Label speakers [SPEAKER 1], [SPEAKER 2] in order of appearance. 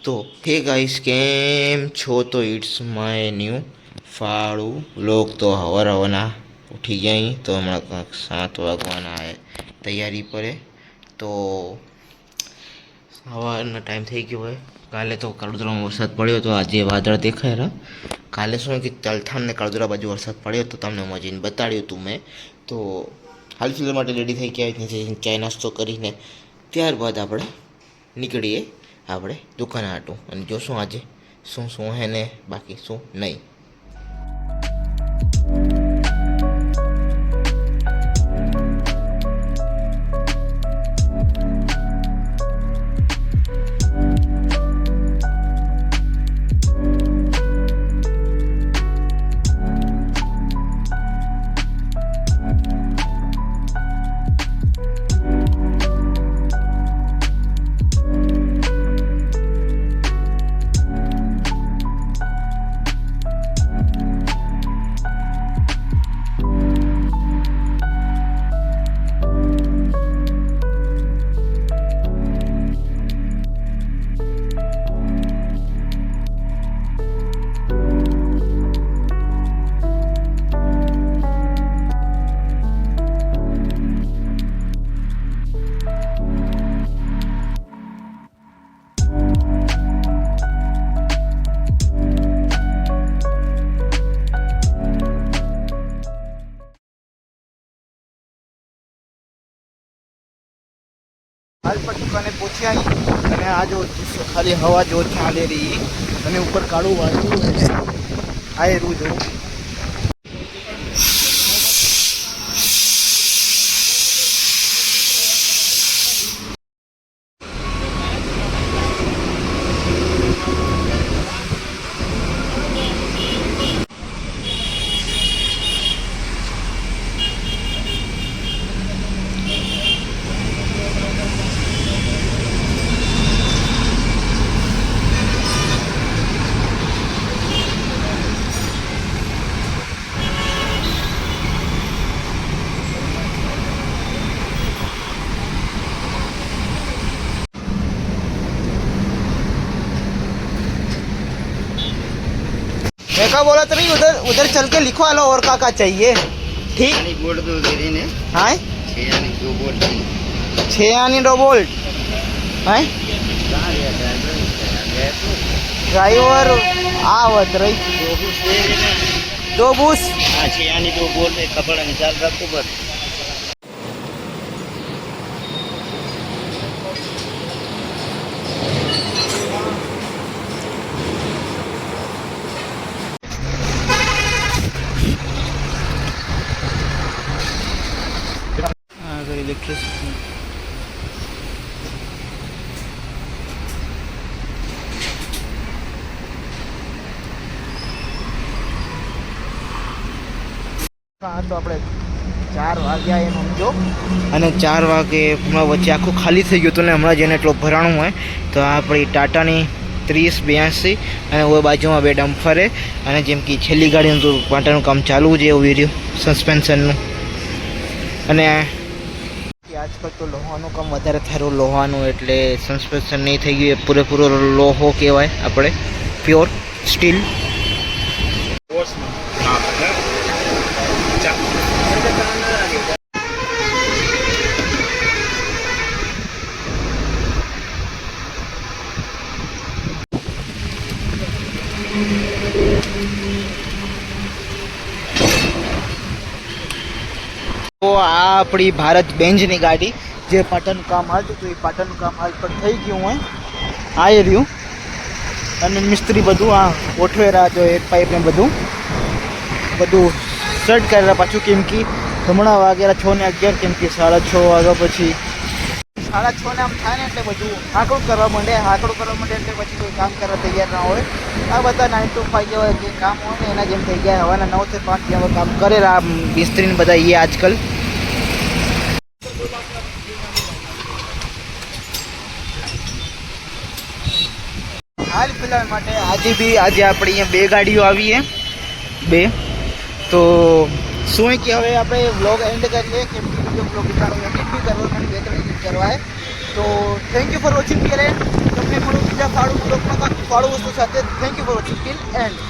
[SPEAKER 1] તો હે ગાઈસ, કેમ છો? તો ઇટ્સ માય ન્યૂ ફાળું લોક. તો હવાના ઉઠી ગયા તો હમણાં કંઈક 7 વાગવાના તૈયારી પડે. તો સવારનો ટાઈમ થઈ ગયો હોય. કાલે તો કડોદરામાં વરસાદ પડ્યો તો આજે વાદળ દેખાય રહ્યા. કાલે શું કે તલથાણ ને કડોદરા બાજુ વરસાદ પડ્યો તો તમને મજીને બતાડ્યું હતું મેં. તો હાલ ફિલહાલ માટે રેડી થઈ ગયા, ચાય નાસ્તો કરીને ત્યારબાદ આપણે નીકળીએ આપણે દુકાન હાટું અને જોશું આજે શું શું હે ને બાકી શું નહીં. हाल पर दुकाने पहुंची आई અને આ જો ખાલી હવા જો ચાલે રહી અને ઉપર કાળું વાદળું છે આ એરું જો. मैं क्या बोला था उधर उधर चल के लिखवा लो और क्या चाहिए. ठीक बोल्ट दो दे रही ने. हाँ 6 यानी 2 बोल्ट 6 यानी 2 बोल्ट. हाँ ड्राइवर आवत रही 2 बूस. हाँ 6 यानी 2 बोल्ट कपड़ा निकाल रखो बस. इलेक्ट्रिसिटी तो આપણે 4 વાગ્યા એમ સમજો અને 4 વાગે હમણાં વચ્ચે આખું ખાલી થઈ ગયું હતું ને હમણાં જેને એટલું ભરાણું હોય તો આપણી ટાટાની 3082 અને ઓય બાજુમાં 2 ડમ્ફરે અને જેમ કે છેલ્લી ગાડીનું તો પાટાનું કામ ચાલુ છે એવું વિડીયો સસ્પેન્શનનું. અને આજકાલ તો લોહાનું કામ વધારે થાય લોહાનું એટલે સસ્પેન્શન નહીં થઈ ગયું, એ પૂરેપૂરો લોહો કહેવાય આપણે, પ્યોર સ્ટીલ. તો આ આપણી ભારત બેન્જની ગાડી જે પાટણનું કામ હાલતું હતું એ પાટણનું કામ હાલ પર થઈ ગયું હોય આ રહ્યું. અને મિસ્ત્રી બધું આ ગોઠવે રહ્યા જો એક પાઇપ ને બધું સેટ કરેલા પાછું, કેમ કે હમણાં વાગેલા 6 ને 11 કેમ કે 6:30 વાગ્યા પછી 6:30 ને આમ થાય ને એટલે બધું હાંકડું કરવા માંડે એટલે પછી કોઈ કામ કરવા તૈયાર ના હોય. આ બધા 9 to 5 જેવા જે કામ હોય ને એના જેમ થઈ ગયા. હવાના 9 થી 5 જેવા કામ કરે આ મિસ્ત્રીને બધા એ આજકાલ. હાલ ફિલહાલ માટે આજે આપણે અહીંયા 2 ગાડીઓ આવી છે 2. તો શું કે હવે આપણે વ્લોગ એન્ડ કરીએ કેમ કે બીજો વ્લોગ ઉતારવાનો એડિટ બી કરવો મને 2-3 એડિટ કરવા. તો થેન્ક યુ ફોર વોચિંગ. તમને મળું બીજા ફાળું વ્લોગમાં. ફાળો વસ્તુ સાથે thank you for watching till and.